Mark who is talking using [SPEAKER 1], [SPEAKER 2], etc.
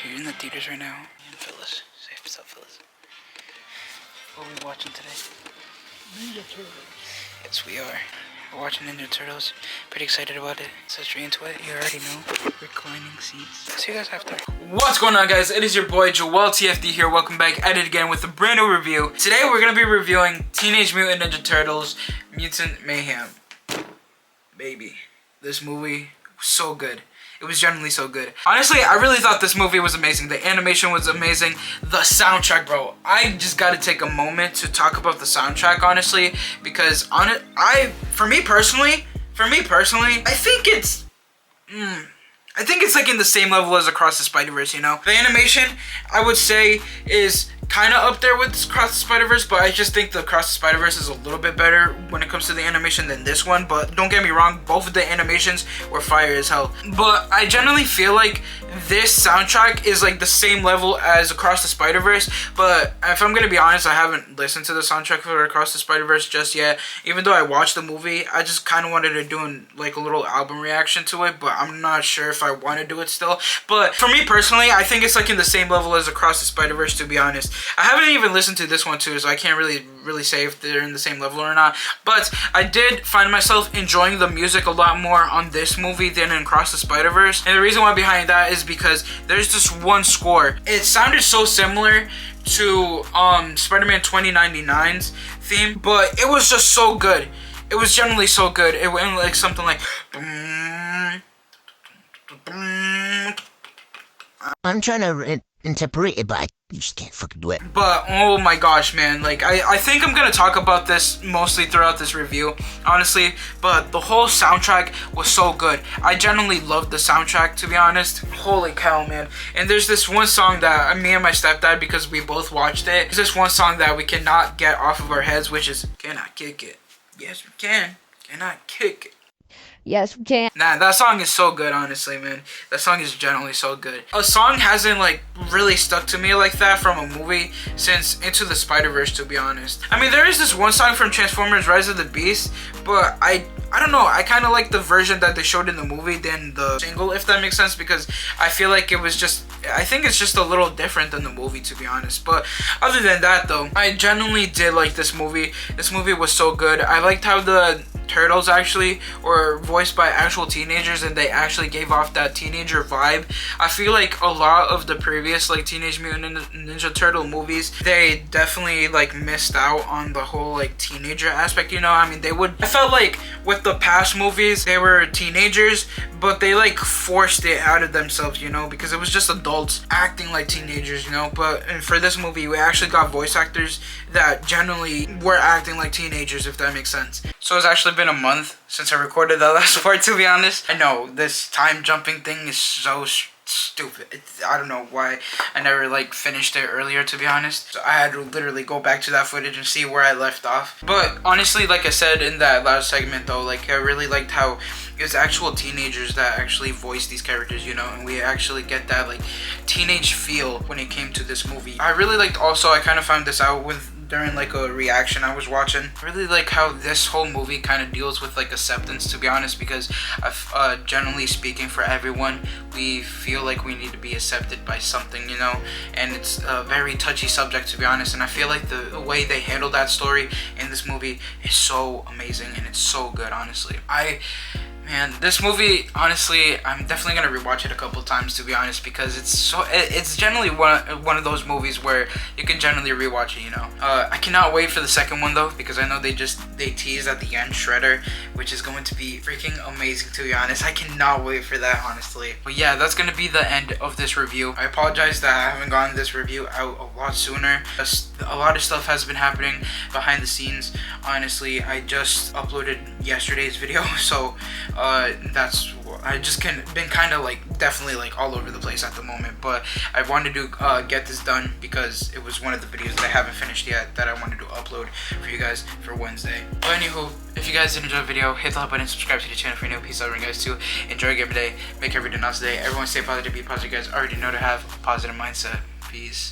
[SPEAKER 1] You're in the theaters right now. And Phyllis. Say what's up, Phyllis. What are we watching today? Ninja Turtles. Yes, we are. We're watching Ninja Turtles. Pretty excited about it. So straight into it. You already know. Reclining seats. See you guys after. What's going on, guys? It is your boy Joel TFD here. Welcome back at it again with a brand new review. Today we're gonna be reviewing Teenage Mutant Ninja Turtles Mutant Mayhem. Baby, this movie was so good. It was genuinely so good. Honestly, I really thought this movie was amazing. The animation was amazing. The soundtrack, bro. I just gotta take a moment to talk about the soundtrack, honestly, because for me personally, I think it's like in the same level as Across the Spider-Verse, you know? The animation, I would say, is kind of up there with Across the Spider-Verse, but I just think the Across the Spider-Verse is a little bit better when it comes to the animation than this one. But don't get me wrong, both of the animations were fire as hell. But I generally feel like this soundtrack is like the same level as Across the Spider-Verse. But if I'm gonna be honest, I haven't listened to the soundtrack for Across the Spider-Verse just yet. Even though I watched the movie, I just kind of wanted to do like a little album reaction to it, but I'm not sure if I want to do it still. But for me personally, I think it's like in the same level as Across the Spider-Verse, to be honest. I haven't even listened to this one too, so I can't really say if they're in the same level or not. But I did find myself enjoying the music a lot more on this movie than in Across the Spider-Verse. And the reason why behind that is because there's this one score. It sounded so similar to Spider-Man 2099's theme, but it was just so good. It was generally so good. It went like something like
[SPEAKER 2] I'm trying to interpret it, but I just can't fucking do it.
[SPEAKER 1] But oh my gosh, man, like I think I'm gonna talk about this mostly throughout this review, honestly. But the whole soundtrack was so good. I genuinely loved the soundtrack, to be honest. Holy cow, man. And there's this one song that me and my stepdad, because we both watched it, there's this one song that we cannot get off of our heads, which is "Can I Kick It?" Yes, we can. Can I kick it?
[SPEAKER 3] Yes, we can.
[SPEAKER 1] Nah, that song is so good, honestly, man. That song is generally so good. A song hasn't, like, really stuck to me like that from a movie since Into the Spider-Verse, to be honest. I mean, there is this one song from Transformers Rise of the Beast, but I don't know. I kind of like the version that they showed in the movie than the single, if that makes sense, because I feel like it was just, I think it's just a little different than the movie, to be honest. But other than that, though, I genuinely did like this movie. This movie was so good. I liked how the Turtles actually were voiced by actual teenagers, and they actually gave off that teenager vibe. I feel like a lot of the previous like Teenage Mutant Ninja Turtle movies, they definitely like missed out on the whole like teenager aspect, you know? I mean, I felt like with the past movies, they were teenagers, but they like forced it out of themselves, you know, because it was just adults acting like teenagers, you know. But for this movie, we actually got voice actors that generally were acting like teenagers, if that makes sense. So it's actually been a month since I recorded that last part, to be honest. I know this time jumping thing is so stupid. I don't know why I never like finished it earlier, to be honest. So I had to literally go back to that footage and see where I left off. But honestly, like I said in that last segment though, like I really liked how it's actual teenagers that actually voice these characters, you know, and we actually get that like teenage feel when it came to this movie. I really liked also, I kind of found this out during like a reaction I was watching. I really like how this whole movie kind of deals with like acceptance, to be honest, because generally speaking, for everyone, we feel like we need to be accepted by something, you know, and it's a very touchy subject, to be honest. And I feel like the way they handle that story in this movie is so amazing, and it's so good, honestly. Man, this movie, honestly, I'm definitely gonna rewatch it a couple times, to be honest, because it's generally one of those movies where you can generally rewatch it, you know. I cannot wait for the second one though, because I know they teased at the end Shredder, which is going to be freaking amazing, to be honest. I cannot wait for that, honestly. But yeah, that's gonna be the end of this review. I apologize that I haven't gotten this review out a lot sooner. A lot of stuff has been happening behind the scenes. Honestly, I just uploaded yesterday's video, so I just been kind of like definitely like all over the place at the moment. But I wanted to get this done because it was one of the videos that I haven't finished yet that I wanted to upload for you guys for Wednesday. But anywho, if you guys did enjoy the video, hit the like button, subscribe to the channel if you're new. Peace out, guys, too. Enjoy your day, make every day nice day. Everyone stay positive, be positive, guys. Already know to have a positive mindset. Peace.